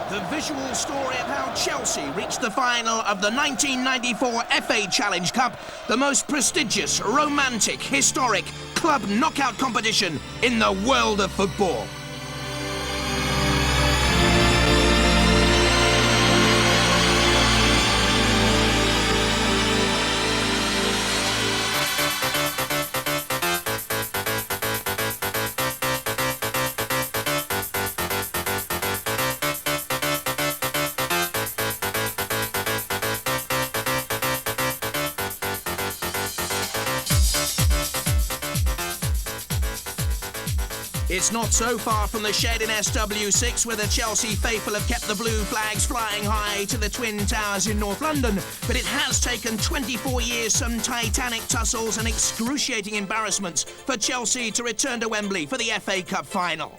The visual story of how Chelsea reached the final of the 1994 FA Challenge Cup, the most prestigious, romantic, historic club knockout competition in the world of football. It's not so far from the shed in SW6 where the Chelsea faithful have kept the blue flags flying high to the Twin Towers in North London, but it has taken 24 years, some titanic tussles and excruciating embarrassments for Chelsea to return to Wembley for the FA Cup final.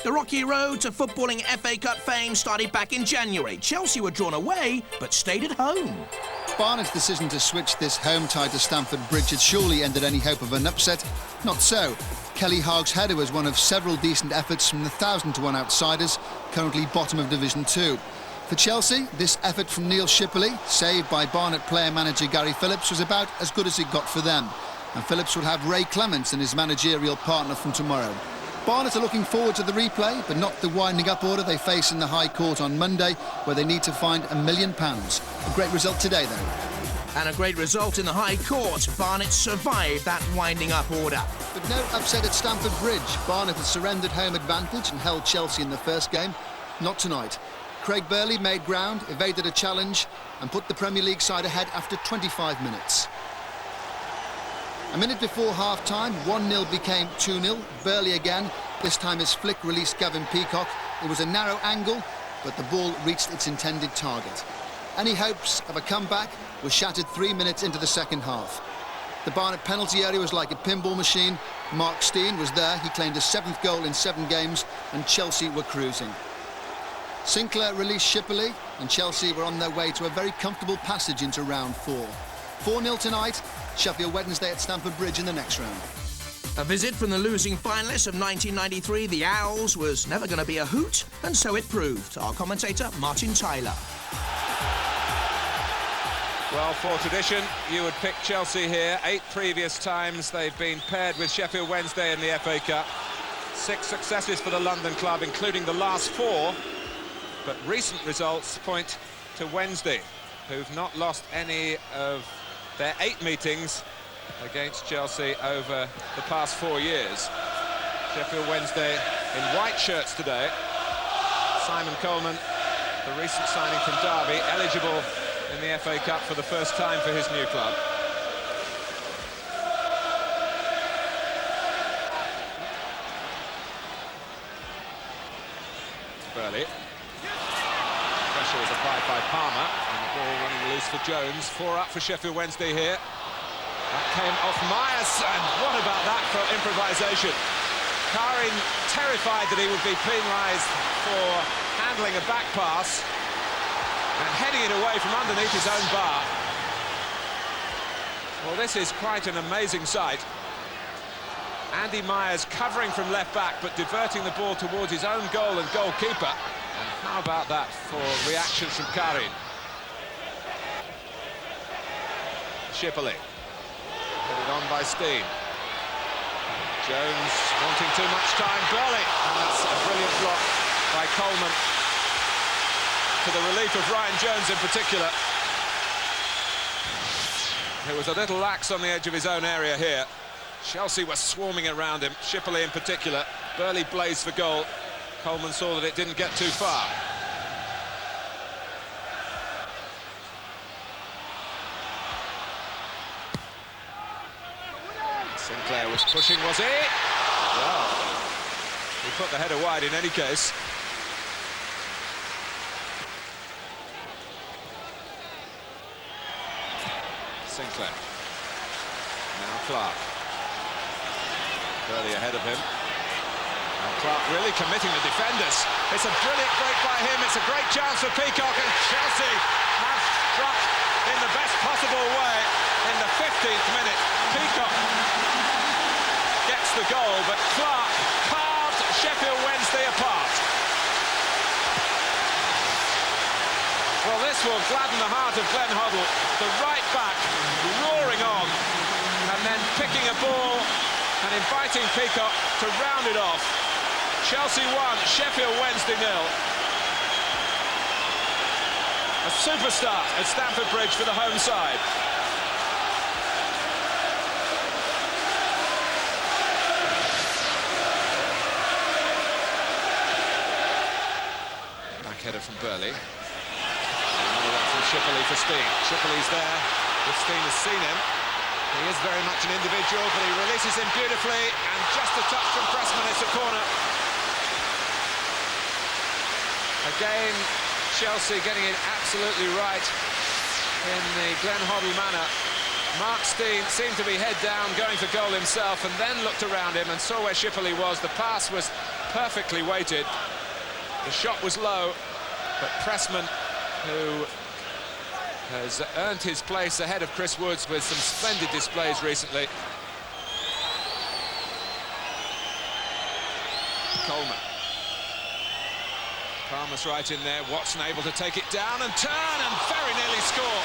The rocky road to footballing FA Cup fame started back in January. Chelsea were drawn away, but stayed at home. Barnet's decision to switch this home tie to Stamford Bridge had surely ended any hope of an upset. Not so. Kelly Haag's header was one of several decent efforts from the 1,000-to-1 outsiders, currently bottom of Division 2. For Chelsea, this effort from Neil Shipley, saved by Barnet player-manager Gary Phillips, was about as good as it got for them. And Phillips will have Ray Clements and his managerial partner from tomorrow. Barnet are looking forward to the replay, but not the winding-up order they face in the High Court on Monday, where they need to find £1 million. A great result today, though. And a great result in the High Court. Barnet survived that winding-up order. But no upset at Stamford Bridge. Barnet has surrendered home advantage and held Chelsea in the first game. Not tonight. Craig Burley made ground, evaded a challenge, and put the Premier League side ahead after 25 minutes. A minute before half-time, 1-0 became 2-0. Burley again. This time his flick released Gavin Peacock. It was a narrow angle, but the ball reached its intended target. Any hopes of a comeback were shattered 3 minutes into the second half. The Barnet penalty area was like a pinball machine. Mark Steen was there. He claimed his 7th goal in 7 games, and Chelsea were cruising. Sinclair released Shipley, and Chelsea were on their way to a very comfortable passage into round 4. 4-0 tonight. Sheffield Wednesday at Stamford Bridge in the next round. A visit from the losing finalists of 1993, the Owls, was never going to be a hoot, and so it proved. Our commentator, Martin Tyler. Well, for tradition, you would pick Chelsea here. 8 previous times they've been paired with Sheffield Wednesday in the FA Cup. 6 successes for the London club, including the last 4. But recent results point to Wednesday, who've not lost any of their 8 meetings against Chelsea over the past 4 years. Sheffield Wednesday in white shirts today. Simon Coleman, the recent signing from Derby, eligible in the FA Cup for the first time for his new club. Burley. Pressure is applied by Palmer, and the ball running loose for Jones. 4 up for Sheffield Wednesday here. That came off Myers, and what about that for improvisation? Karin terrified that he would be penalised for handling a back pass and heading it away from underneath his own bar. Well, this is quite an amazing sight. Andy Myers covering from left back, but diverting the ball towards his own goal and goalkeeper. And how about that for reaction from Karin? Shipley. Put it on by Steen. Jones wanting too much time. Burley. And that's a brilliant block by Coleman, to the relief of Ryan Jones in particular, who was a little lax on the edge of his own area here. Chelsea were swarming around him, Shipley in particular. Burley blazed for goal. Coleman saw that it didn't get too far. Sinclair was pushing, was he? Well, he put the header wide in any case. Sinclair. Now Clark. Burley ahead of him. And Clark really committing the defenders. It's a brilliant break by him. It's a great chance for Peacock, and Chelsea have struck in the best possible way in the 15th minute. Peacock gets the goal, but Clark carved Sheffield Wednesday apart. This will gladden the heart of Glenn Hoddle. The right back roaring on, and then picking a ball and inviting Peacock to round it off. Chelsea 1, Sheffield Wednesday 0. A super start at Stamford Bridge for the home side. Back header from Burley. Another one from Shipperley for Steen. Shipperley's there, if Steen has seen him. He is very much an individual, but he releases him beautifully, and just a touch from Pressman, it's a corner. Again, Chelsea getting it absolutely right in the Glenn Hoddle manner. Mark Steen seemed to be head down, going for goal himself, and then looked around him and saw where Shipperley was. The pass was perfectly weighted. The shot was low, but Pressman, who has earned his place ahead of Chris Woods with some splendid displays recently. Coleman. Palmer's right in there. Watson able to take it down and turn and very nearly score.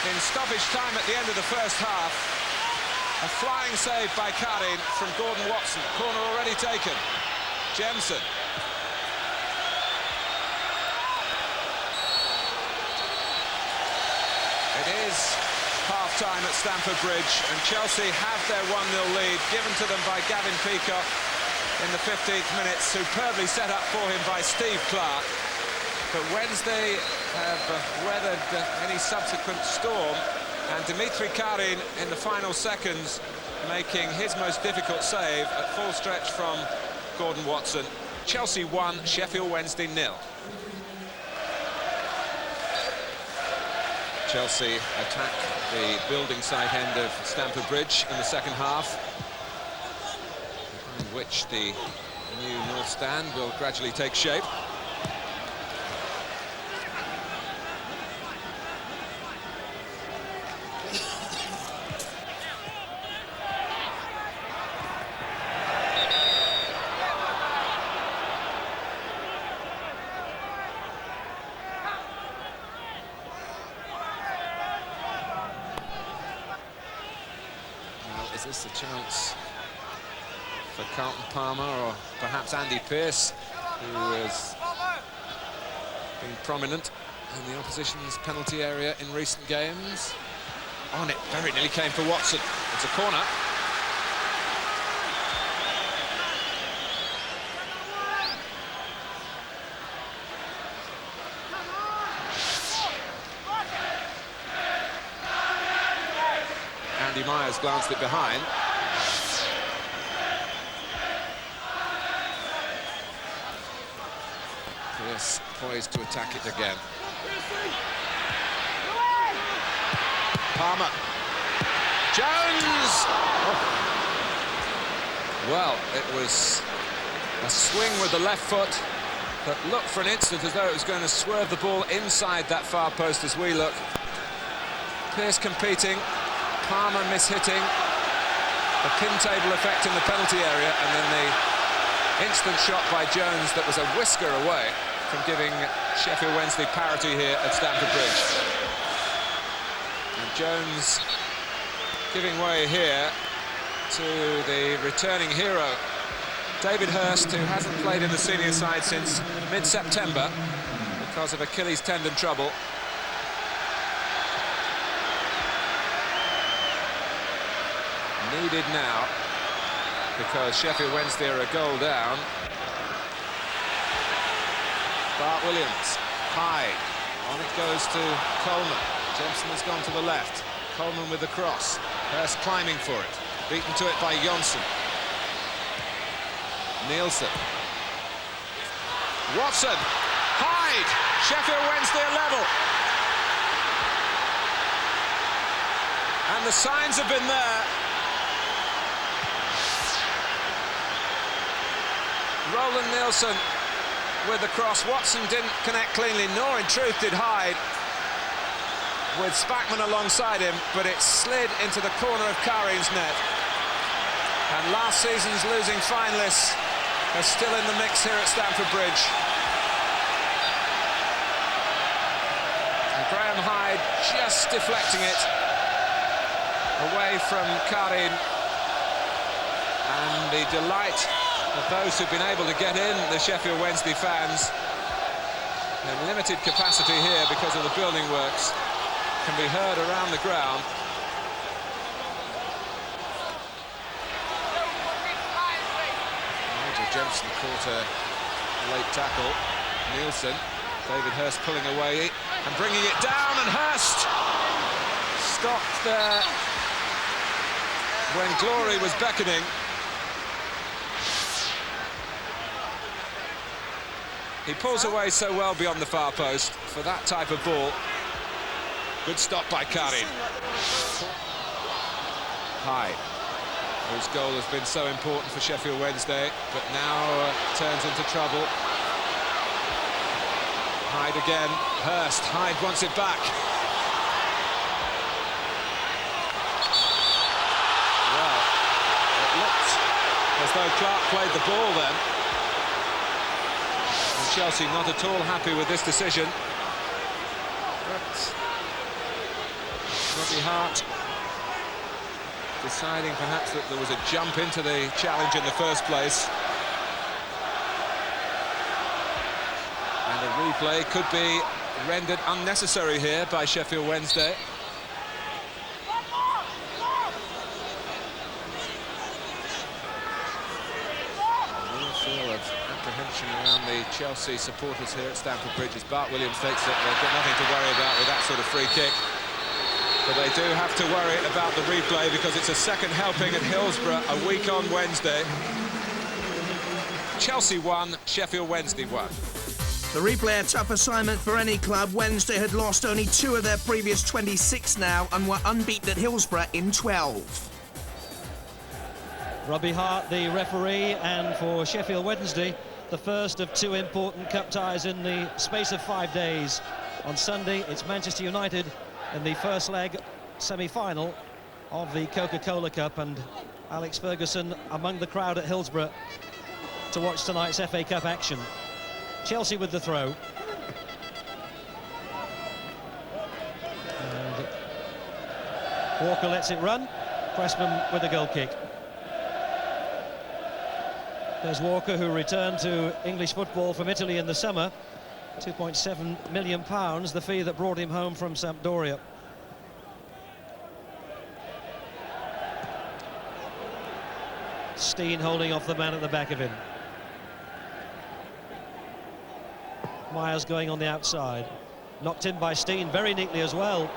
In stoppage time at the end of the first half, a flying save by Karin from Gordon Watson. Corner already taken. Jemson. It is half-time at Stamford Bridge, and Chelsea have their 1-0 lead, given to them by Gavin Peacock in the 15th minute, superbly set up for him by Steve Clark. But Wednesday have weathered any subsequent storm, and Dimitri Karin in the final seconds making his most difficult save at full stretch from Gordon Watson. Chelsea 1, Sheffield Wednesday 0. Chelsea attack the building site end of Stamford Bridge in the second half, behind which the new North Stand will gradually take shape. Is this a chance for Carlton Palmer or perhaps Andy Pearce, who has been prominent in the opposition's penalty area in recent games? On it very nearly came for Watson. It's a corner. Andy Myers glanced it behind. Pearce poised to attack it again. Palmer. Jones! Oh. Well, it was a swing with the left foot that looked for an instant as though it was going to swerve the ball inside that far post as we look. Pearce competing. Palmer mishitting, the pin table effect in the penalty area, and then the instant shot by Jones that was a whisker away from giving Sheffield Wednesday parity here at Stamford Bridge. And Jones giving way here to the returning hero, David Hurst, who hasn't played in the senior side since mid-September because of Achilles tendon trouble. Needed now, because Sheffield Wednesday are a goal down. Bart Williams, high, on it goes to Coleman. Jemson has gone to the left. Coleman with the cross. Hurst climbing for it. Beaten to it by Jonsson. Nielsen. Watson. Hyde. Sheffield Wednesday are level. And the signs have been there. Roland Nielsen with the cross. Watson didn't connect cleanly, nor in truth did Hyde, with Spackman alongside him, but it slid into the corner of Karin's net. And last season's losing finalists are still in the mix here at Stamford Bridge. Graham Hyde just deflecting it away from Karin. And the delight of those who've been able to get in, the Sheffield Wednesday fans. In limited capacity here because of the building works, can be heard around the ground. Nigel Jensen caught a late tackle. Nielsen, David Hurst pulling away and bringing it down, and Hurst stopped there when glory was beckoning. He pulls away so well beyond the far post for that type of ball. Good stop by Karin. Hyde, whose goal has been so important for Sheffield Wednesday, but now turns into trouble. Hyde again, Hurst, Hyde wants it back. Well, it looked as though Clark played the ball then. Chelsea not at all happy with this decision. But Robbie Hart deciding perhaps that there was a jump into the challenge in the first place. And a replay could be rendered unnecessary here by Sheffield Wednesday. Apprehension around the Chelsea supporters here at Stamford Bridge as Bart Williams takes it. They've got nothing to worry about with that sort of free kick. But they do have to worry about the replay because it's a second helping at Hillsborough a week on Wednesday. Chelsea won, Sheffield Wednesday won. The replay, a tough assignment for any club. Wednesday had lost only 2 of their previous 26 now and were unbeaten at Hillsborough in 12. Robbie Hart, the referee, and for Sheffield Wednesday, the first of 2 important cup ties in the space of 5 days. On Sunday, it's Manchester United in the first leg semi-final of the Coca-Cola Cup, and Alex Ferguson among the crowd at Hillsborough to watch tonight's FA Cup action. Chelsea with the throw. And Walker lets it run. Pressman with a goal kick. There's Walker, who returned to English football from Italy in the summer. £2.7 million, the fee that brought him home from Sampdoria. Steen holding off the man at the back of him. Myers going on the outside. Knocked in by Steen very neatly as well.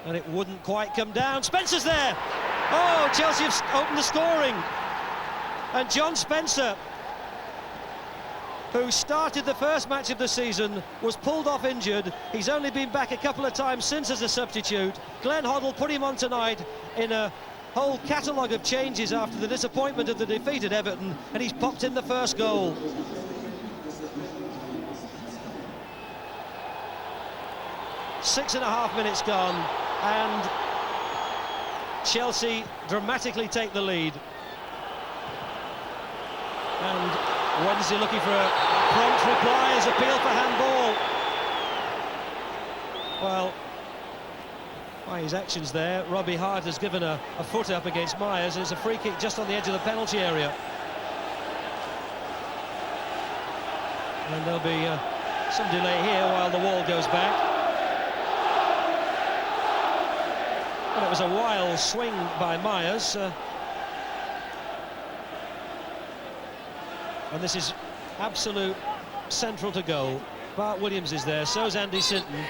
And it wouldn't quite come down. Spencer's there! Oh, Chelsea have opened the scoring. And John Spencer, who started the first match of the season, was pulled off injured. He's only been back a couple of times since as a substitute. Glenn Hoddle put him on tonight in a whole catalogue of changes after the disappointment of the defeat at Everton, and he's popped in the first goal. Six and a half minutes gone, and Chelsea dramatically take the lead. And Wednesday looking for a prompt reply as appeal for handball. Well, by his actions there, Robbie Hart has given a foot up against Myers, and it's a free kick just on the edge of the penalty area. And there'll be some delay here while the wall goes back. Well, it was a wild swing by Myers. And this is absolute central to goal. Bart Williams is there, so's Andy Sinton.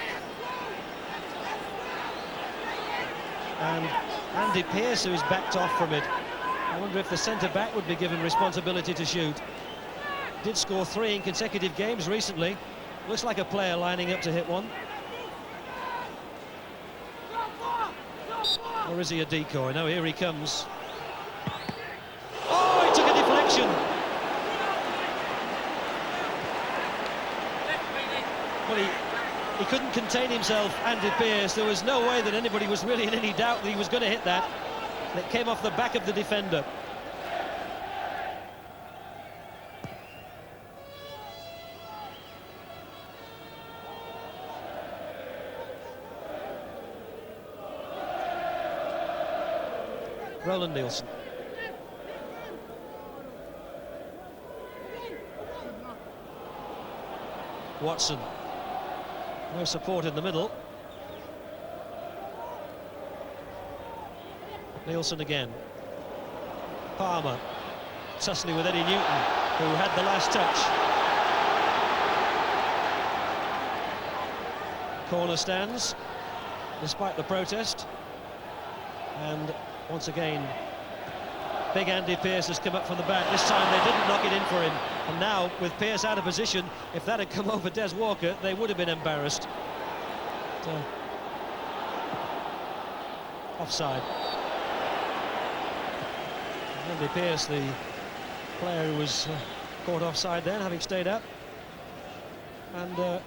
And Andy Pearce, who's backed off from it. I wonder if the centre-back would be given responsibility to shoot. Did score 3 in consecutive games recently. Looks like a player lining up to hit one. Or is he a decoy? No, here he comes. Oh, he took a deflection. Well, he couldn't contain himself, Andy Pearce. There was no way that anybody was really in any doubt that he was going to hit that. And it came off the back of the defender. Roland Nielsen. Watson. No support in the middle. Nielsen again. Palmer. Tussling with Eddie Newton, who had the last touch. Corner stands, despite the protest. And once again, big Andy Pearce has come up from the back. This time they didn't knock it in for him. And now, with Pearce out of position, if that had come over Des Walker, they would have been embarrassed. Offside. Andy Pearce, the player who was caught offside then, having stayed up. And it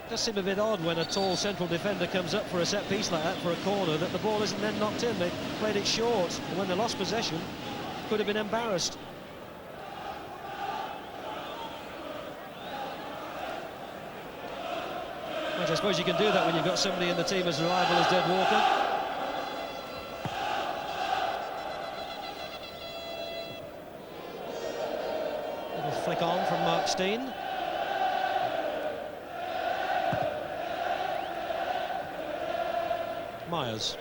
does seem a bit odd when a tall central defender comes up for a set piece like that, for a corner, that the ball isn't then knocked in. They played it short, and when they lost possession, could have been embarrassed. But I suppose you can do that when you've got somebody in the team as reliable as Des Walker. Little flick on from Mark Steen. Myers.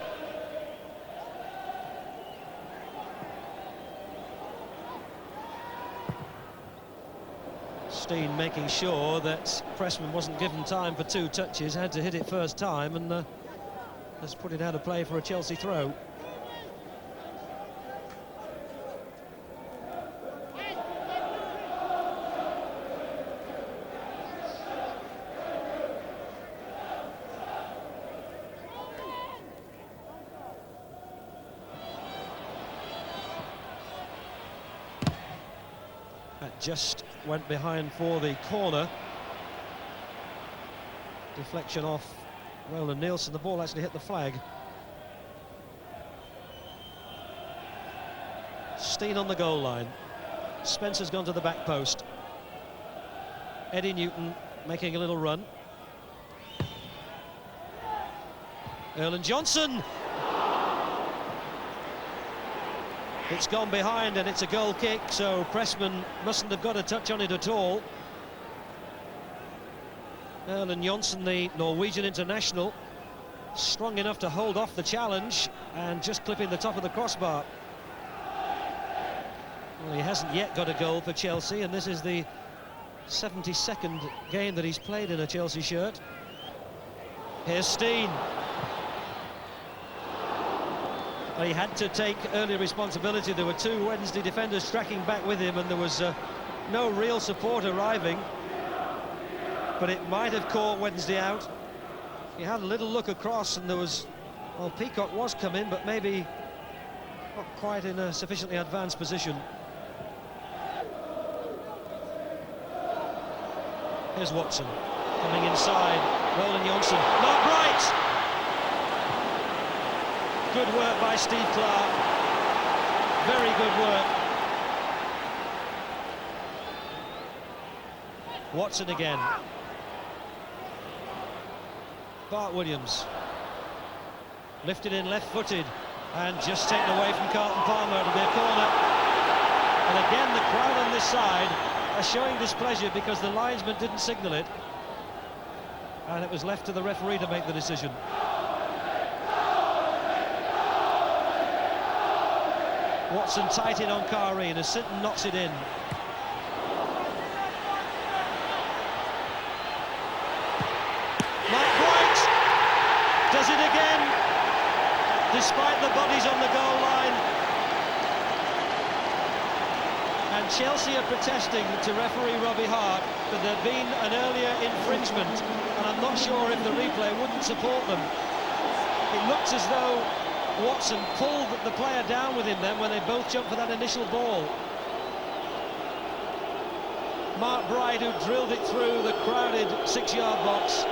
Steen making sure that Pressman wasn't given time for 2 touches, had to hit it first time, and has put it out of play for a Chelsea throw. Just went behind for the corner. Deflection off Roland Nielsen. The ball actually hit the flag. Steen on the goal line. Spencer's gone to the back post. Eddie Newton making a little run. Erland Johnson. It's gone behind and it's a goal kick, so Pressman mustn't have got a touch on it at all. Erland Johnsen, the Norwegian international, strong enough to hold off the challenge and just clipping the top of the crossbar. Well, he hasn't yet got a goal for Chelsea, and this is the 72nd game that he's played in a Chelsea shirt. Here's Steen. Well, he had to take early responsibility. There were 2 Wednesday defenders tracking back with him, and there was no real support arriving. But it might have caught Wednesday out. He had a little look across, and there was... Well, Peacock was coming, but maybe not quite in a sufficiently advanced position. Here's Watson coming inside. Roland Johnsen. Mark Bright! Good work by Steve Clark. Very good work. Watson again. Bart Williams. Lifted in left-footed and just taken away from Carlton Palmer. It'll be a corner. And again, the crowd on this side are showing displeasure because the linesman didn't signal it. And it was left to the referee to make the decision. Watson tight in on Karine as Sinton knocks it in. Mark Bright does it again, despite the bodies on the goal line. And Chelsea are protesting to referee Robbie Hart that there'd been an earlier infringement, and I'm not sure if the replay wouldn't support them. It looks as though Watson pulled the player down with him then when they both jumped for that initial ball. Mark Bright, who drilled it through the crowded 6-yard box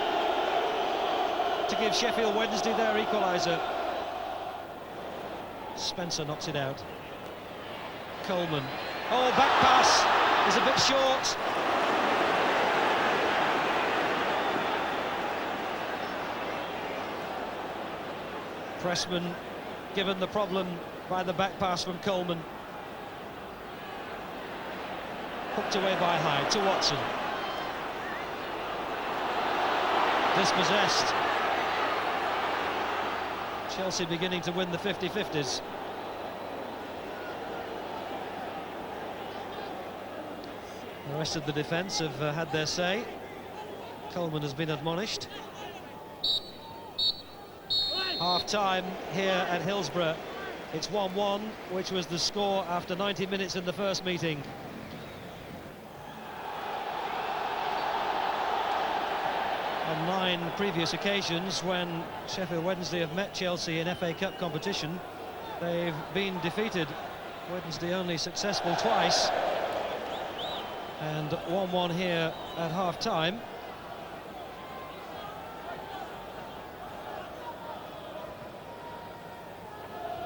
to give Sheffield Wednesday their equaliser. Spencer knocks it out. Coleman. Oh, back pass is a bit short. Pressman given the problem by the back pass from Coleman. Hooked away by Hyde to Watson. Dispossessed. Chelsea beginning to win the 50-50s. The rest of the defence have had their say. Coleman has been admonished. Half-time here at Hillsborough. It's 1-1, which was the score after 90 minutes in the first meeting. On 9 previous occasions when Sheffield Wednesday have met Chelsea in FA Cup competition, they've been defeated. Wednesday only successful twice. And 1-1 here at half-time.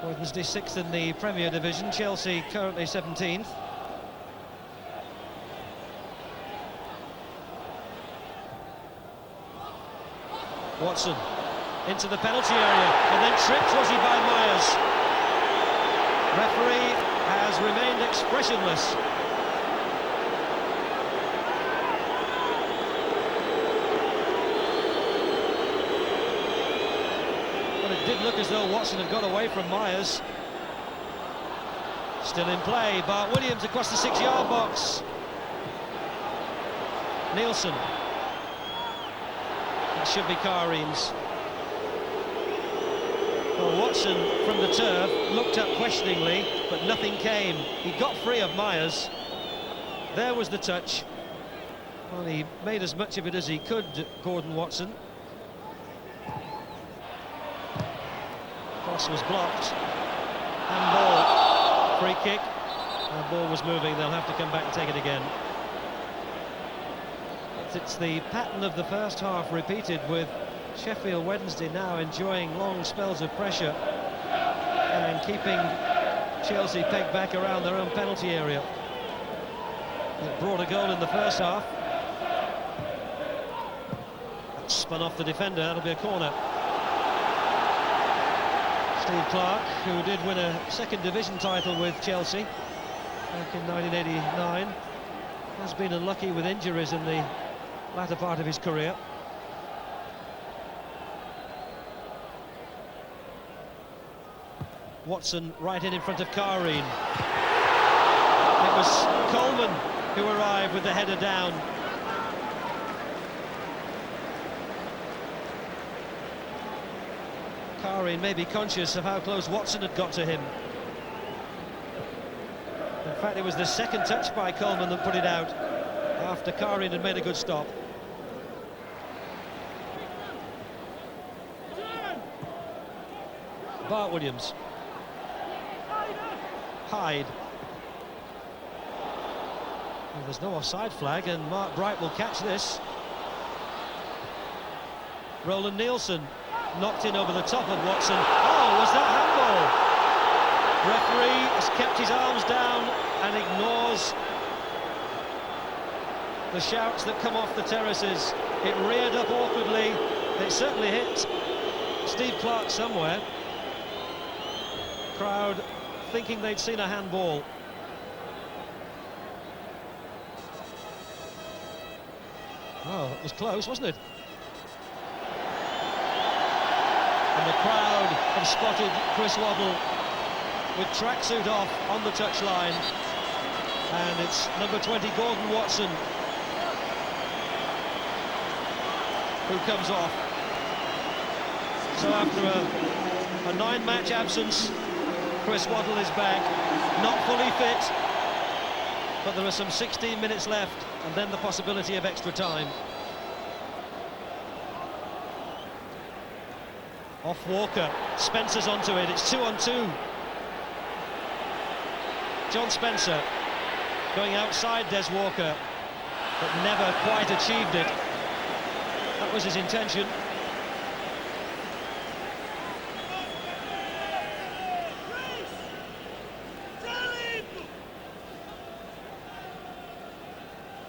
Wednesday 6th in the Premier Division, Chelsea currently 17th. Watson into the penalty area, and then tripped, was he, by Myers? Referee has remained expressionless. But it did look as though Watson had got away from Myers. Still in play, Bart Williams across the 6-yard box. Nielsen. It should be Kareem's. Well, Watson from the turf looked up questioningly, but nothing came. He got free of Myers. There was the touch. Well, he made as much of it as he could, Gordon Watson. Cross was blocked. Handball. Free kick. The ball was moving. They'll have to come back and take it again. It's the pattern of the first half repeated, with Sheffield Wednesday now enjoying long spells of pressure and keeping Chelsea pegged back around their own penalty area. It brought a goal in the first half. That spun off the defender. That'll be a corner. Steve Clarke, who did win a second division title with Chelsea back in 1989, has been unlucky with injuries in the latter part of his career. Watson right in front of Kareen. It was Coleman who arrived with the header down. Kareen may be conscious of how close Watson had got to him. In fact, it was the second touch by Coleman that put it out after Kareen had made a good stop. Bart Williams. Hyde. Well, there's no offside flag, and Mark Bright will catch this. Roland Nielsen knocked in over the top of Watson. Oh, was that handball? Referee has kept his arms down and ignores the shouts that come off the terraces. It reared up awkwardly. It certainly hit Steve Clarke somewhere. Crowd thinking they'd seen a handball. Oh, it was close, wasn't it? And the crowd have spotted Chris Waddle with tracksuit off on the touchline. And it's number 20, Gordon Watson, who comes off. So after a 9-match absence, Chris Waddle is back, not fully fit, but there are some 16 minutes left, and then the possibility of extra time. Off Walker, Spencer's onto it, it's 2-on-2. John Spencer going outside Des Walker, but never quite achieved it. That was his intention.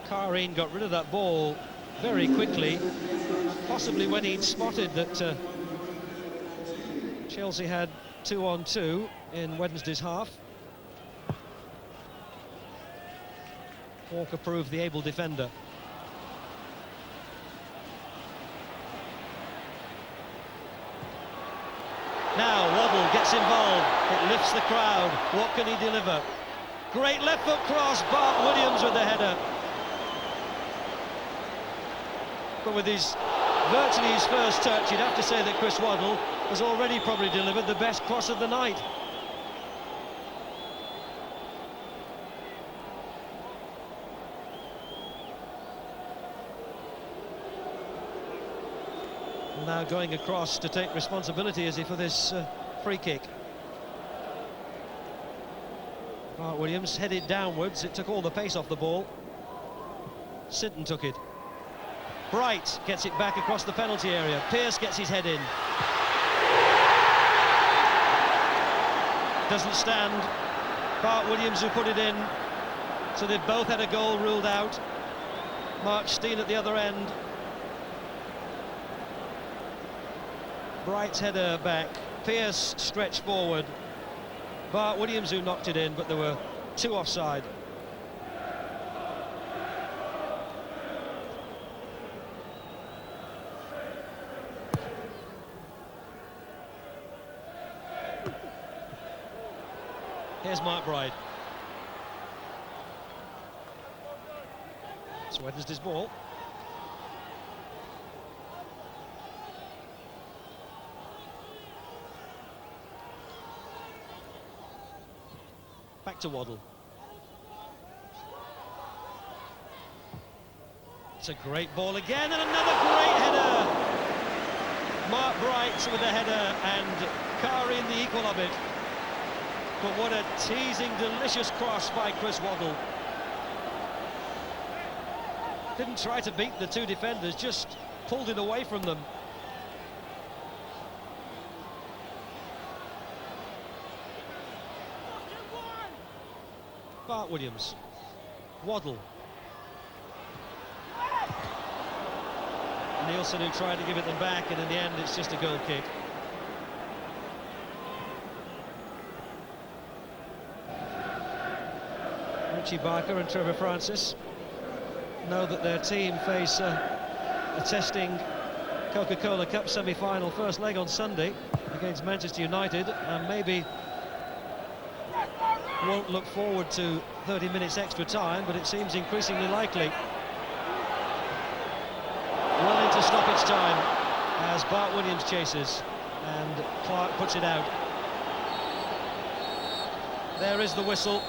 Kareen got rid of that ball very quickly, possibly when he'd spotted that Chelsea had 2-on-2 in Wednesday's half. Walker proved the able defender. Now Waddle gets involved, it lifts the crowd. What can he deliver? Great left foot cross, Bart Williams with the header. But with virtually his first touch, you'd have to say that Chris Waddle has already probably delivered the best cross of the night. Now going across to take responsibility, is he, for this free kick. Bart Williams headed downwards, it took all the pace off the ball. Sinton took it. Bright gets it back across the penalty area. Pearce gets his head in. Doesn't stand. Bart Williams who put it in. So they've both had a goal ruled out. Mark Steen at the other end. Bright's header back. Pearce stretched forward. Bart Williams who knocked it in, but there were two offside. Here's Mark Bright. It's Wednesday's ball. Back to Waddle. It's a great ball again, and another great header. Mark Bright with the header and Kari in the equal of it. But what a teasing, delicious cross by Chris Waddle. Didn't try to beat the two defenders, just pulled it away from them. Bart Williams. Waddle. Nielsen who tried to give it them back, and in the end it's just a goal kick. Richie Barker and Trevor Francis know that their team face a testing Coca-Cola Cup semi-final first leg on Sunday against Manchester United, and maybe won't look forward to 30 minutes extra time, but it seems increasingly likely. Well into stoppage time as Bart Williams chases and Clark puts it out. There is the whistle.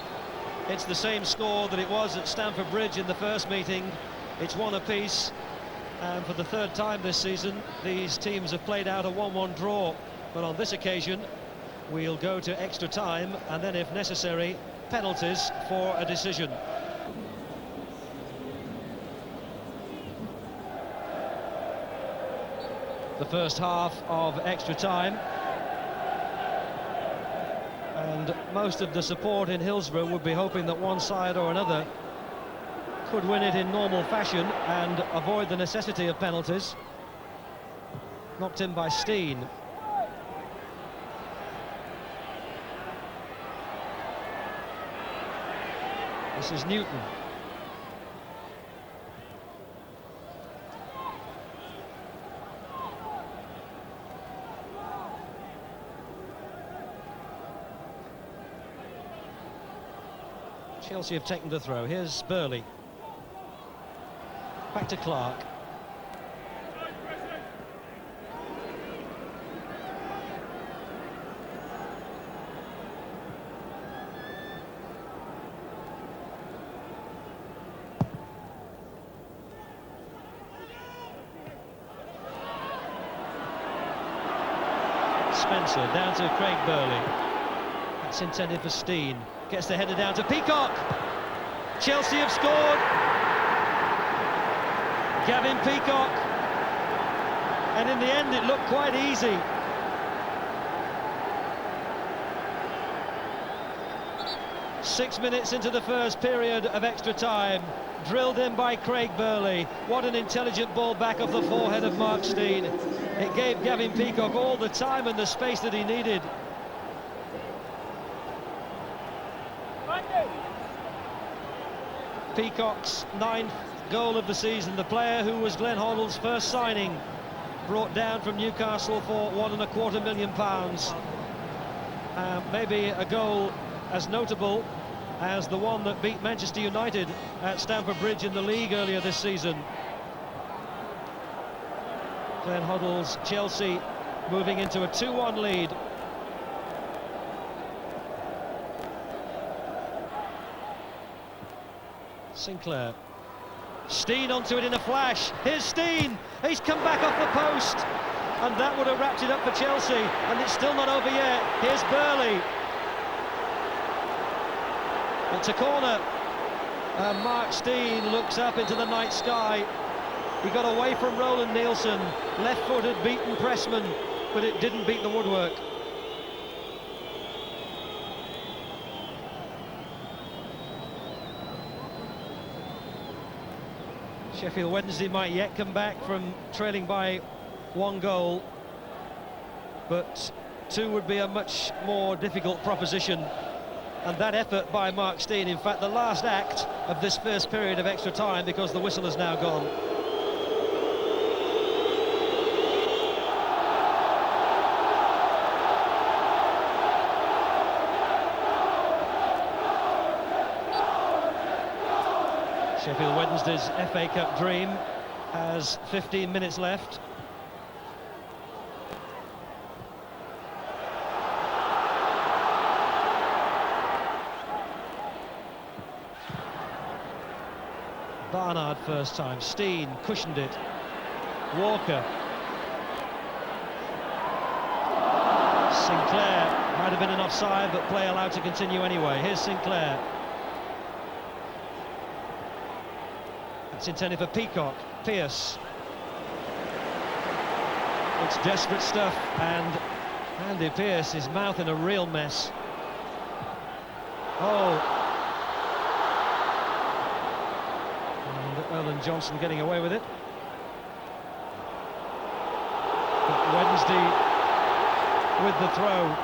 It's the same score that it was at Stamford Bridge in the first meeting. It's one apiece, and for the third time this season these teams have played out a 1-1 draw, but on this occasion we'll go to extra time and then, if necessary, penalties for a decision. The first half of extra time, and most of the support in Hillsborough would be hoping that one side or another could win it in normal fashion and avoid the necessity of penalties. Knocked in by Steen. This is Newton. Chelsea have taken the throw. Here's Burley. Back to Clark. Spencer down to Craig Burley. That's intended for Steen. Gets the header down to Peacock. Chelsea have scored. Gavin Peacock. And in the end it looked quite easy. Six minutes into the first period of extra time. Drilled in by Craig Burley. What an intelligent ball back off the forehead of Mark Steen. It gave Gavin Peacock all the time and the space that he needed. Peacock's 9th goal of the season, the player who was Glenn Hoddle's first signing, brought down from Newcastle for £1.25 million. Maybe a goal as notable as the one that beat Manchester United at Stamford Bridge in the league earlier this season. Glenn Hoddle's Chelsea moving into a 2-1 lead. Sinclair. Steen onto it in a flash. Here's Steen. He's come back off the post. And that would have wrapped it up for Chelsea. And it's still not over yet. Here's Burley. It's a corner. And Mark Steen looks up into the night sky. He got away from Roland Nielsen. Left-footed, beaten Pressman. But it didn't beat the woodwork. Sheffield Wednesday might yet come back from trailing by 1 goal, but 2 would be a much more difficult proposition. And that effort by Mark Steen, in fact the last act of this first period of extra time, because the whistle is now gone. Sheffield Wednesday's FA Cup dream has 15 minutes left. Barnard first time. Steen cushioned it. Walker. Sinclair might have been an offside, but play allowed to continue anyway. Here's Sinclair. It's intended for Peacock. Pearce. It's desperate stuff, and Andy Pearce, his mouth in a real mess. Oh. And Erland Johnson getting away with it. But Wednesday with the throw.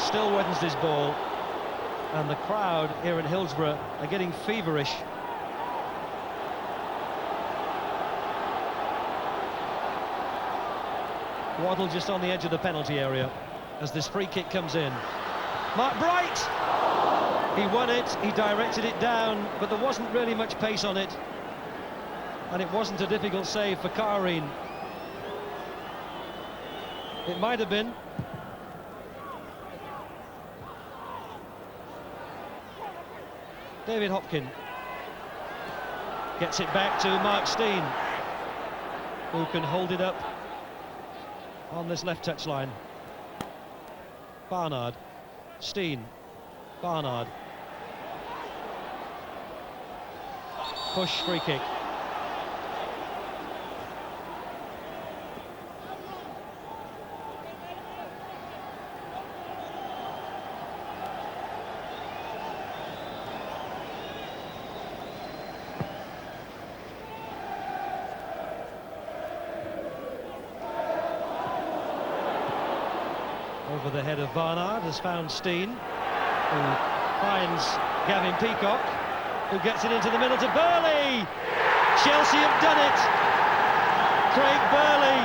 Still Wednesday's ball. And the crowd here in Hillsborough are getting feverish. Waddle just on the edge of the penalty area as this free kick comes in. Mark Bright! He won it, he directed it down, but there wasn't really much pace on it. And it wasn't a difficult save for Kareen. It might have been. David Hopkin gets it back to Mark Steen, who can hold it up on this left touchline. Barnard, Steen, Barnard. Push, free kick. Over the head of Barnard has found Steen, who finds Gavin Peacock, who gets it into the middle to Burley. Chelsea have done it. Craig Burley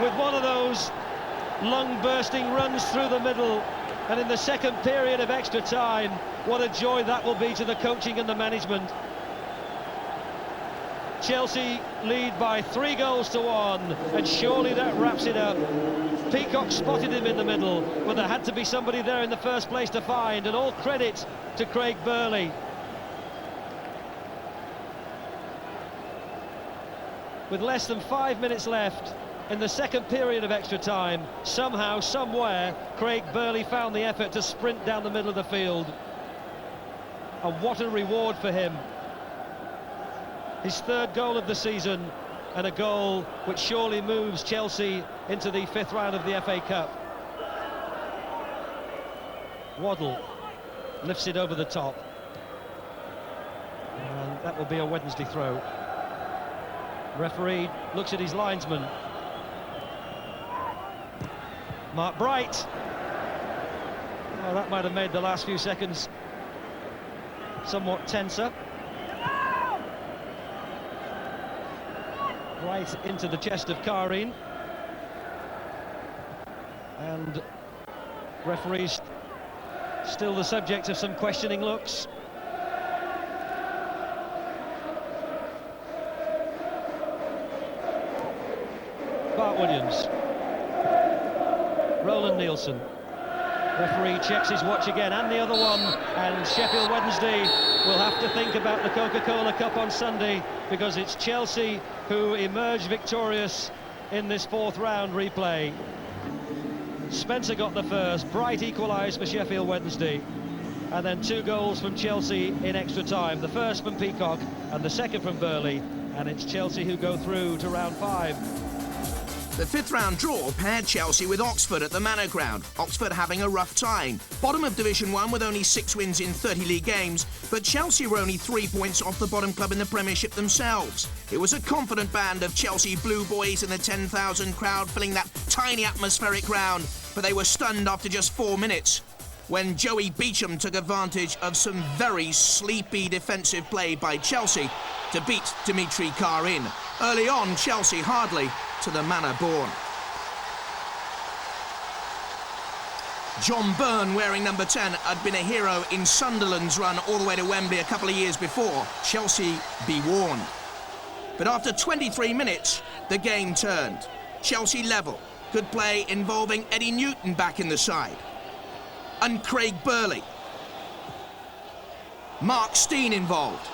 with one of those lung-bursting runs through the middle, and in the second period of extra time, what a joy that will be to the coaching and the management. Chelsea lead by 3 goals to 1, and surely that wraps it up. Peacock spotted him in the middle, but there had to be somebody there in the first place to find, and all credit to Craig Burley. With less than 5 minutes left in the second period of extra time, somehow, somewhere, Craig Burley found the effort to sprint down the middle of the field. And what a reward for him. His 3rd goal of the season, and a goal which surely moves Chelsea into the 5th round of the FA Cup. Waddle lifts it over the top, and that will be a Wednesday throw. Referee looks at his linesman. Mark Bright. Oh, that might have made the last few seconds somewhat tenser. Right into the chest of Karine. And referees still the subject of some questioning looks. Bart Williams. Roland Nielsen. Referee checks his watch again, and the other one, and Sheffield Wednesday will have to think about the Coca-Cola Cup on Sunday, because it's Chelsea who emerged victorious in this fourth round replay. Spencer got the first, Bright equalised for Sheffield Wednesday, and then 2 goals from Chelsea in extra time, the first from Peacock and the second from Burley, and it's Chelsea who go through to round 5. The fifth round draw paired Chelsea with Oxford at the Manor Ground, Oxford having a rough time. Bottom of Division 1 with only 6 wins in 30 league games, but Chelsea were only 3 points off the bottom club in the Premiership themselves. It was a confident band of Chelsea Blue Boys in the 10,000 crowd filling that tiny atmospheric ground, but they were stunned after just 4 minutes when Joey Beecham took advantage of some very sleepy defensive play by Chelsea to beat Dimitri Karine. Early on, Chelsea hardly to the manner born. John Byrne, wearing number 10, had been a hero in Sunderland's run all the way to Wembley a couple of years before. Chelsea be warned. But after 23 minutes, the game turned. Chelsea level. Good play involving Eddie Newton back in the side. And Craig Burley. Mark Steen involved.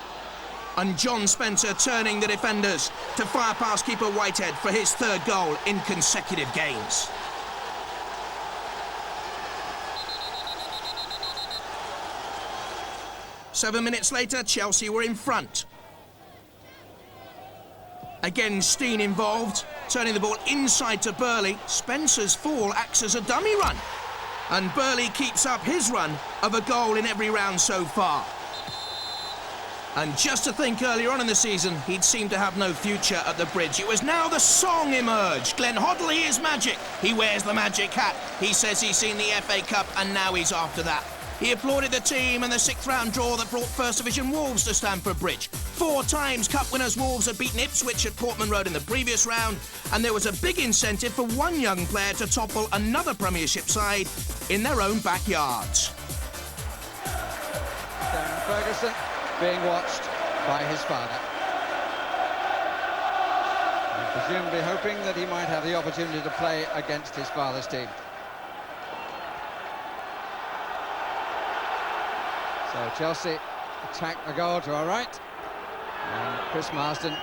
And John Spencer turning the defenders to fire past keeper Whitehead for his 3rd goal in consecutive games. Seven minutes later, Chelsea were in front. Again, Steen involved, turning the ball inside to Burley. Spencer's fall acts as a dummy run. And Burley keeps up his run of a goal in every round so far. And just to think earlier on in the season, he'd seemed to have no future at the Bridge. It was now the song emerged. Glenn Hoddley is magic. He wears the magic hat. He says he's seen the FA Cup and now he's after that. He applauded the team and the 6th round draw that brought First Division Wolves to Stamford Bridge. 4 times Cup winners Wolves had beaten Ipswich at Portman Road in the previous round, and there was a big incentive for one young player to topple another Premiership side in their own backyards. Darren Ferguson being watched by his father, and presumably hoping that he might have the opportunity to play against his father's team. So Chelsea attack the goal to our right, and Chris Marsden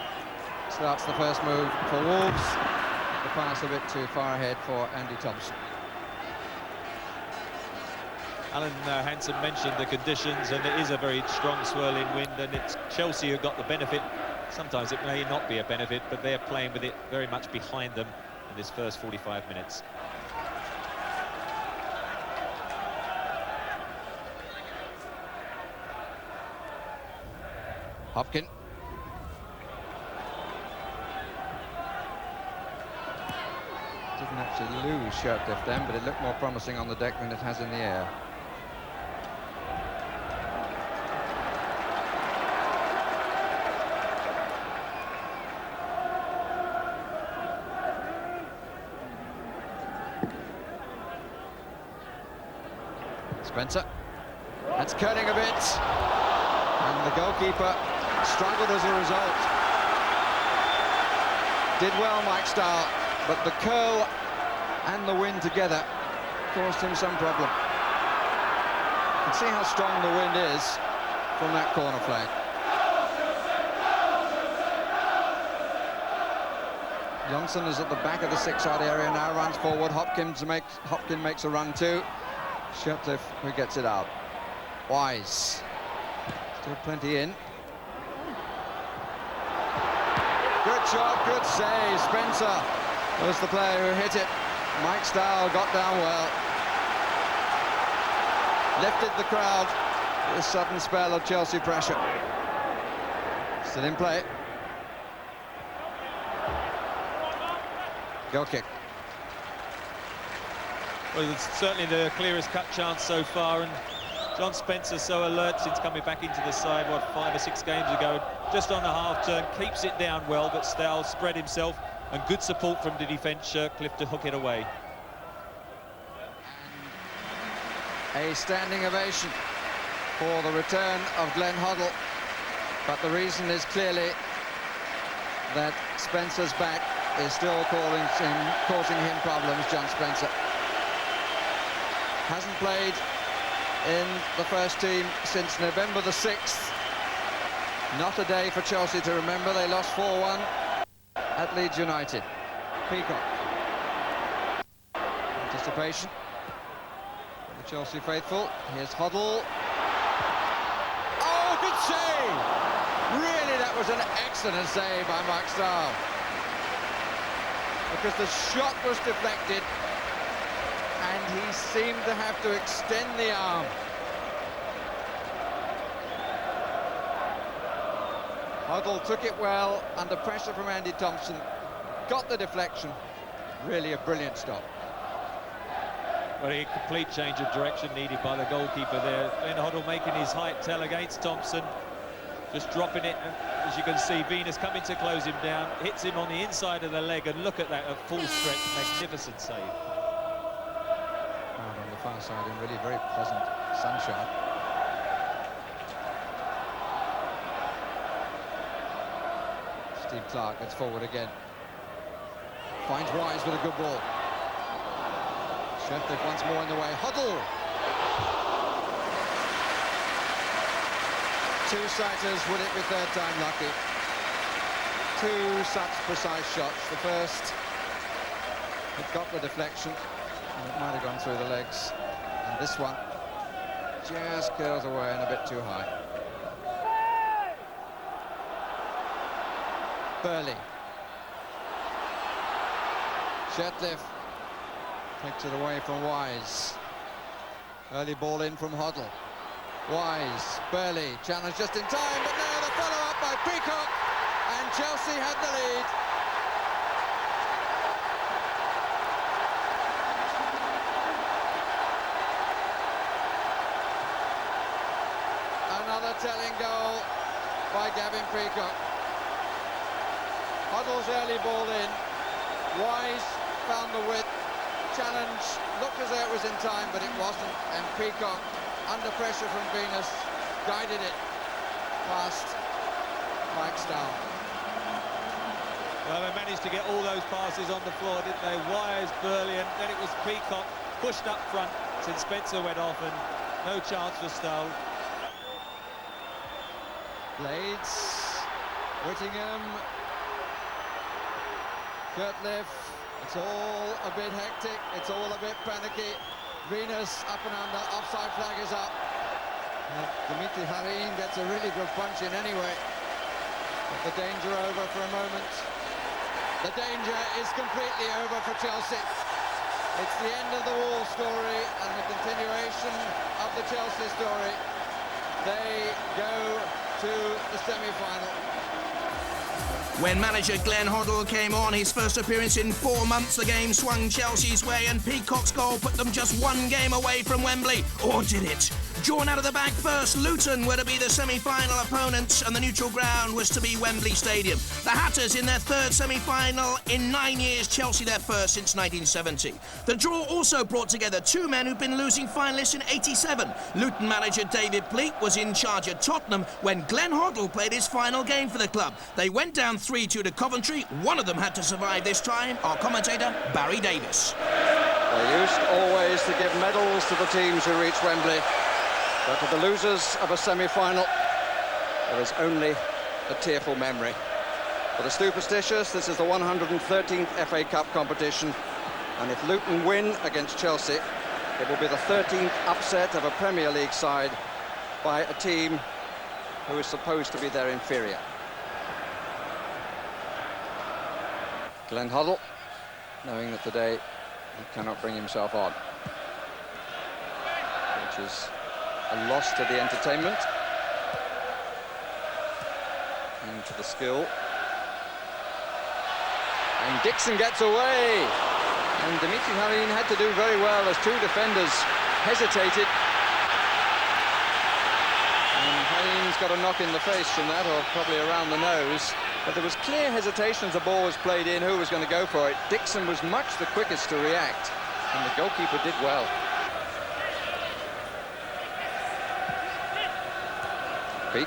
starts the first move for Wolves. The pass a bit too far ahead for Andy Thompson. Alan Hansen mentioned the conditions, and it is a very strong swirling wind, and it's Chelsea who got the benefit. Sometimes it may not be a benefit, but they're playing with it very much behind them in this first 45 minutes. Hopkin. Didn't actually lose Sheff then, but it looked more promising on the deck than it has in the air. Spencer. That's curling a bit. And the goalkeeper struggled as a result. Did well, Mike Starr, but the curl and the wind together caused him some problem. You can see how strong the wind is from that corner flag. Johnson is at the back of the 6-yard area, now runs forward. Hopkin makes a run too. Sheff who gets it out. Wise. Still plenty in. Good job, good save. Spencer was the player who hit it. Mike Stowell got down well. Lifted the crowd with a sudden spell of Chelsea pressure. Still in play. Goal kick. Well, it's certainly the clearest cut chance so far, and John Spencer so alert since coming back into the side, what, 5 or 6 games ago, just on the half turn, keeps it down well, but Stowell spread himself, and good support from the defence, Shirtcliffe, to hook it away. A standing ovation for the return of Glenn Hoddle, but the reason is clearly that Spencer's back is still causing him problems. John Spencer hasn't played in the first team since November the 6th. Not a day for Chelsea to remember. They lost 4-1 at Leeds United. Peacock. Anticipation for the Chelsea faithful. Here's Hoddle. Oh, good save! Really, that was an excellent save by Mark Stowell, because the shot was deflected and he seemed to have to extend the arm. Hoddle took it well under pressure from Andy Thompson, got the deflection. Really a brilliant stop. Well, a complete change of direction needed by the goalkeeper there. Glenn Hoddle making his height tell against Thompson, just dropping it, and as you can see, Venus coming to close him down, hits him on the inside of the leg, and look at that, a full stretch, magnificent save. Out on the far side in really very pleasant sunshine. Steve Clark gets forward again. Finds Wise with a good ball. Sheff once more in the way. Hoddle! Two-sighters, would it be third time lucky? Two such precise shots. The first, it got the deflection, and it might have gone through the legs. And this one just curls away and a bit too high. Burley. Sheff takes it away from Wise. Early ball in from Hoddle. Wise, Burley, challenge just in time, but now the follow-up by Peacock, and Chelsea had the lead. Another telling goal by Gavin Peacock. Hoddle's early ball in, Wise found the width, challenge looked as though it was in time, but it wasn't, and Peacock, under pressure from Venus, guided it past Mike Stowell. Well, they managed to get all those passes on the floor, didn't they? Wise, Burley, and then it was Peacock pushed up front since Spencer went off, and no chance for Stowell. Blades, Whittingham, Shirtcliffe. It's all a bit hectic, it's all a bit panicky. Venus up and under, offside flag is up. Dimitri Harin gets a really good punch in anyway. But the danger over for a moment. The danger is completely over for Chelsea. It's the end of the Wall story and the continuation of the Chelsea story. They go to the semi-final. When manager Glenn Hoddle came on, his first appearance in 4 months, the game swung Chelsea's way, and Peacock's goal put them just 1 game away from Wembley. Or did it? Drawn out of the back first, Luton were to be the semi-final opponents, and the neutral ground was to be Wembley Stadium. The Hatters in their 3rd semi-final in 9 years, Chelsea their first since 1970. The draw also brought together 2 men who'd been losing finalists in '87. Luton manager David Pleat was in charge at Tottenham when Glenn Hoddle played his final game for the club. They went down 3-2 to Coventry. One of them had to survive this time. Our commentator, Barry Davis. They used always to give medals to the teams who reached Wembley. But to the losers of a semi-final, there is only a tearful memory. For the superstitious, this is the 113th FA Cup competition, and if Luton win against Chelsea, it will be the 13th upset of a Premier League side by a team who is supposed to be their inferior. Glenn Hoddle, knowing that today he cannot bring himself on, which is a loss to the entertainment and to the skill. And Dixon gets away, and Dimitri Harin had to do very well as 2 defenders hesitated. got a knock in the face from that, or probably around the nose. But there was clear hesitation as the ball was played in, who was going to go for it. Dixon was much the quickest to react, and the goalkeeper did well. Peak.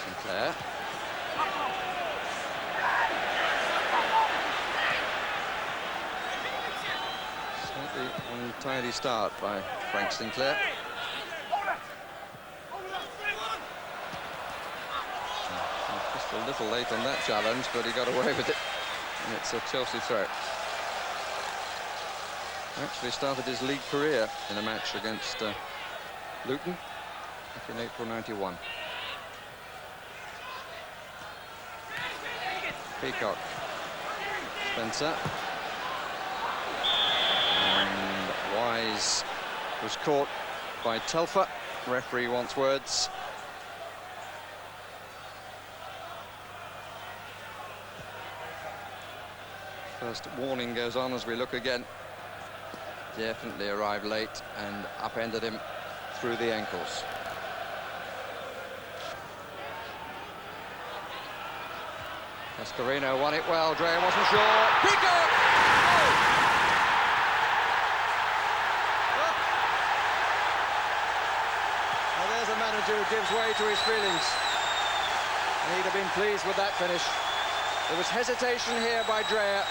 Sinclair. Slightly untidy start by Frank Sinclair. Just a little late on that challenge, but he got away with it. And it's a Chelsea throw. Actually started his league career in a match against Luton back in April '91. Peacock. Spencer. And Wise was caught by Telfer. Referee wants words. First warning goes on as we look again. Definitely arrived late and upended him through the ankles. Cascarino won it well. Drea wasn't sure. Peacock! Oh! Now there's a manager who gives way to his feelings. And he'd have been pleased with that finish. There was hesitation here by Drea.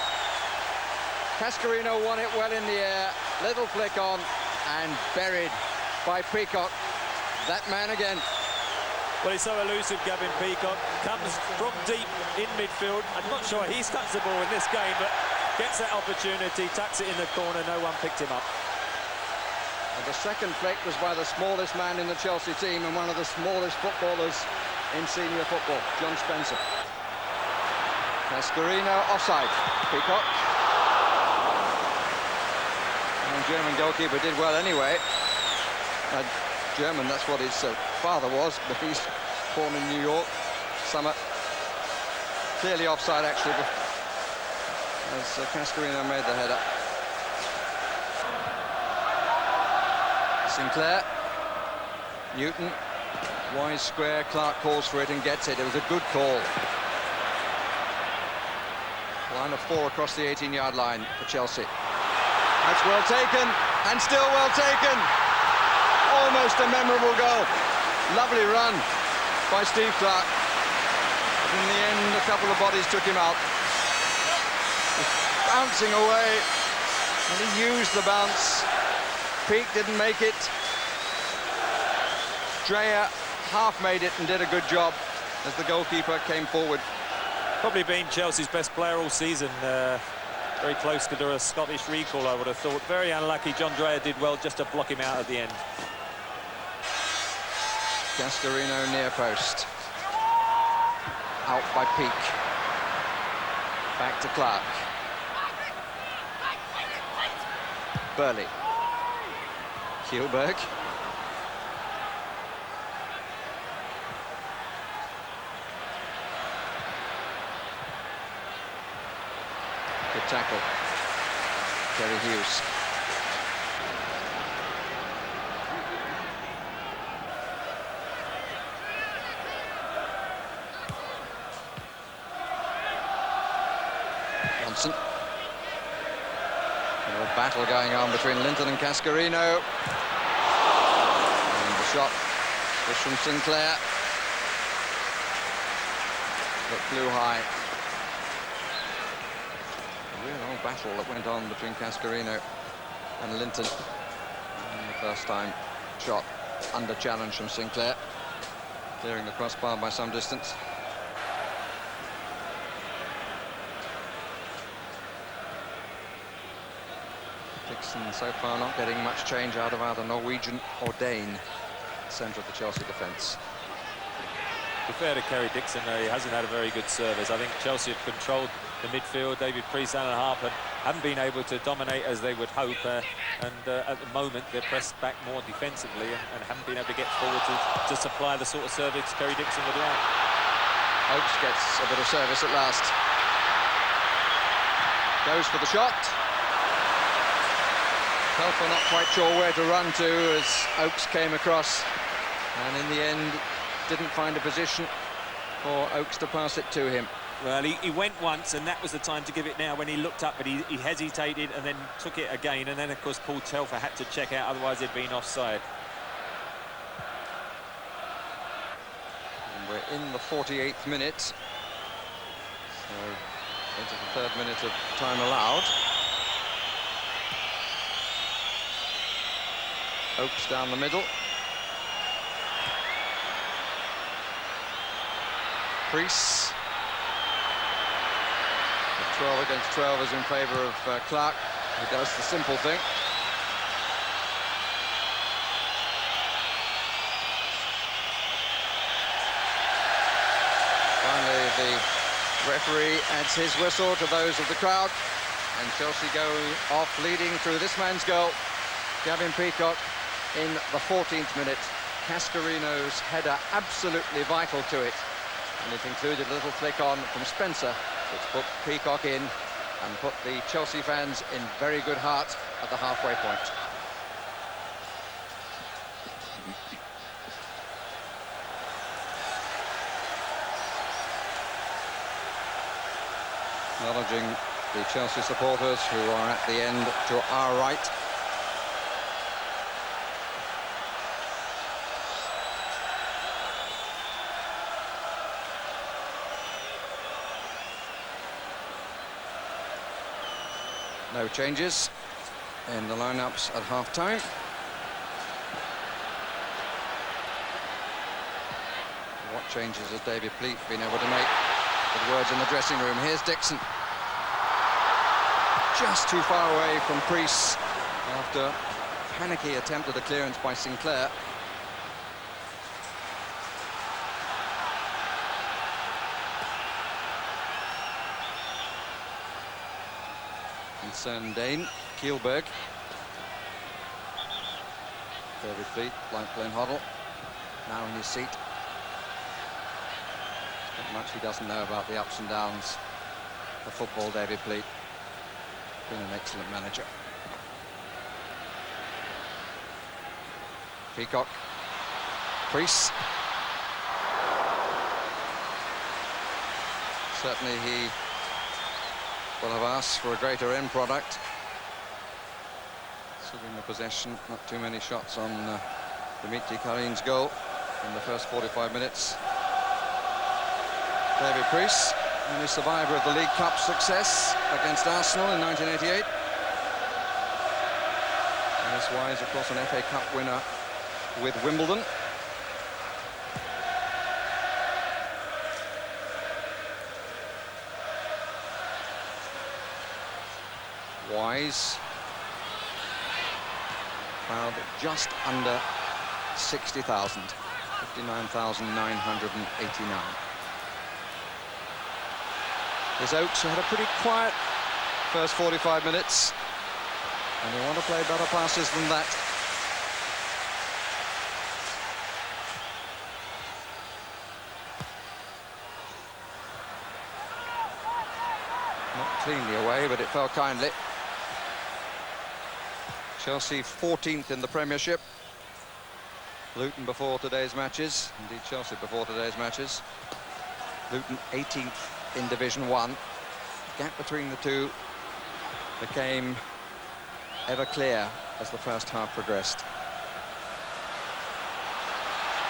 Cascarino won it well in the air. Little flick on and buried by Peacock. That man again. Well, he's so elusive, Gavin Peacock. Comes from deep in midfield. I'm not sure he's touched the ball in this game, but gets that opportunity, tucks it in the corner. No one picked him up. And the second flick was by the smallest man in the Chelsea team and one of the smallest footballers in senior football, John Spencer. Cascarino offside. Peacock. And the German goalkeeper did well anyway. German, that's what his father was, but he's born in New York. Summer. Clearly offside, actually, as Cascarino made the header. Sinclair. Newton. Wise square. Clark calls for it and gets it. It was a good call. Line of 4 across the 18-yard line for Chelsea. That's well taken, and still well taken. Almost a memorable goal. Lovely run by Steve Clark. But in the end, a couple of bodies took him out. Just bouncing away, and he used the bounce. Peak didn't make it. Drea half made it and did a good job as the goalkeeper came forward. Probably been Chelsea's best player all season. Very close to do a Scottish recall, I would have thought. Very unlucky. John Drea did well just to block him out at the end. Cascarino near post. Out by Peak. Back to Clark. Burley. Kielberg. Good tackle. Terry Hughes. Johnson. A little battle going on between Linton and Cascarino. And the shot was from Sinclair. But flew high. A real old battle that went on between Cascarino and Linton. And the first time shot under challenge from Sinclair. Clearing the crossbar by some distance. Dixon so far not getting much change out of either Norwegian or Dane, centre of the Chelsea defence. To be fair to Kerry Dixon, though, he hasn't had a very good service. I think Chelsea have controlled the midfield. David Priest and a half, and haven't been able to dominate as they would hope, and at the moment they're pressed back more defensively and haven't been able to get forward to supply the sort of service Kerry Dixon would like. Oakes gets a bit of service at last. Goes for the shot. Telfer not quite sure where to run to as Oakes came across, and in the end didn't find a position for Oakes to pass it to him. Well, he went once, and that was the time to give it now when he looked up, but he hesitated and then took it again, and then, of course, Paul Telfer had to check out, otherwise he'd been offside. And we're in the 48th minute, so into the 3rd minute of time allowed. Oakes down the middle. Priest. 12 against 12 is in favour of Clark, who does the simple thing. Finally, the referee adds his whistle to those of the crowd, and Chelsea go off leading through this man's goal. Gavin Peacock in the 14th minute. Cascarino's header absolutely vital to it, and it included a little flick on from Spencer, which put Peacock in and put the Chelsea fans in very good heart at the halfway point. Acknowledging the Chelsea supporters who are at the end to our right. No changes in the lineups at half-time. What changes has David Pleat been able to make? With words in the dressing room. Here's Dixon. Just too far away from Priest after a panicky attempt at a clearance by Sinclair. Dane, Kielberg. David Pleat, like Glenn Hoddle, now in his seat. Not much he doesn't know about the ups and downs of football, David Pleat. Been an excellent manager. Peacock. Priest. Certainly he will have asked for a greater end product. Sitting the possession, not too many shots on Dimitri Karin's goal in the first 45 minutes. David Priest, only survivor of the League Cup success against Arsenal in 1988. Dennis Wise, of course, an FA Cup winner with Wimbledon. Wise, crowd just under 60,000, 59,989. His Oakes had a pretty quiet first 45 minutes, and they want to play better passes than that. Not cleanly away, but it fell kindly. Chelsea 14th in the Premiership. Luton before today's matches. Indeed, Chelsea before today's matches. Luton 18th in Division 1. The gap between the two became ever clear as the first half progressed.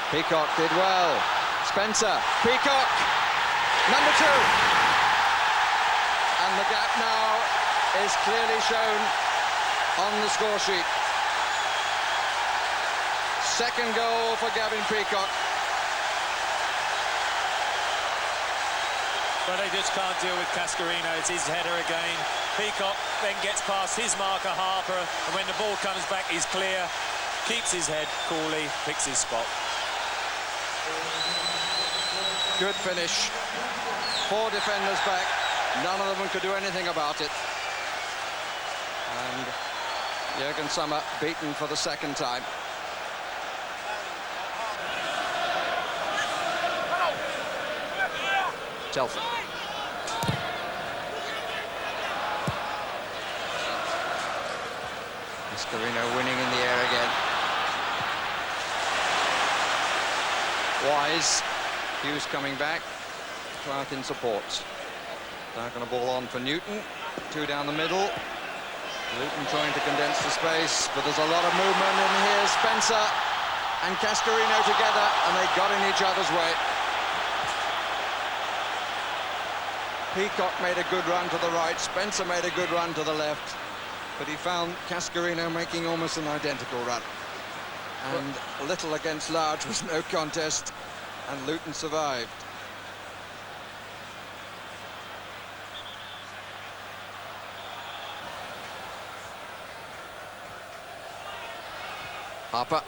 Peacock did well. Spencer, Peacock, number 2. And the gap now is clearly shown on the score sheet. Second goal for Gavin Peacock. But they just can't deal with Cascarino. It's his header again. Peacock then gets past his marker, Harper, and when the ball comes back, he's clear, keeps his head coolly, picks his spot. Good finish. 4 defenders back. None of them could do anything about it. And Jürgen Sommer beaten for the second time. Telford. Mascherino winning in the air again. Wise. Hughes coming back. Clark in support. Now going to ball on for Newton. Two down the middle. Luton trying to condense the space, but there's a lot of movement in here. Spencer and Cascarino together, and they got in each other's way. Peacock made a good run to the right. Spencer made a good run to the left, but he found Cascarino making almost an identical run. And little against large was no contest, and Luton survived. Harper.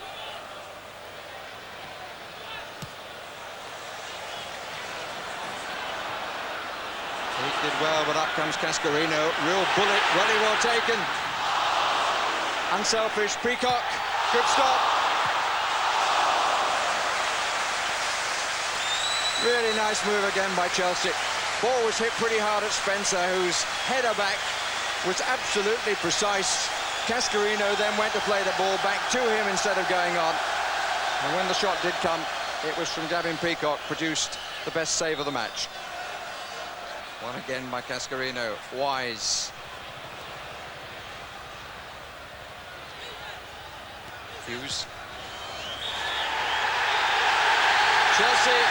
He did well, but up comes Cascarino. Real bullet, really well taken. Unselfish, Peacock. Good stop. Really nice move again by Chelsea. Ball was hit pretty hard at Spencer, whose header back was absolutely precise. Cascarino then went to play the ball back to him instead of going on. And when the shot did come, it was from Gavin Peacock, produced the best save of the match. One again by Cascarino. Wise. Hughes. Chelsea,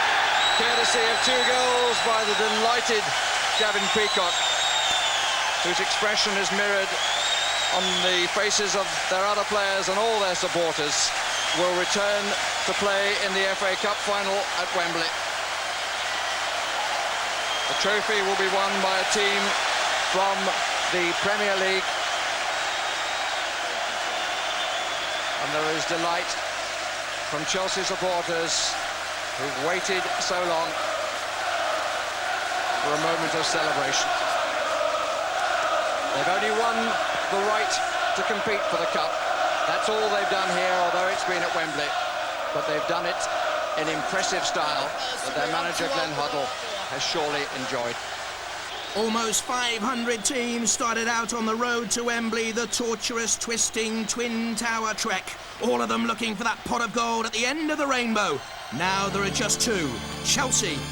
courtesy of 2 goals by the delighted Gavin Peacock, whose expression is mirrored on the faces of their other players, and all their supporters will return to play in the FA Cup final at Wembley. The trophy will be won by a team from the Premier League, and there is delight from Chelsea supporters who've waited so long for a moment of celebration. They've only won the right to compete for the cup. That's all they've done here, although it's been at Wembley. But they've done it in impressive style that their manager, Glenn Hoddle, has surely enjoyed. Almost 500 teams started out on the road to Wembley, the torturous, twisting Twin Tower trek. All of them looking for that pot of gold at the end of the rainbow. Now there are just 2, Chelsea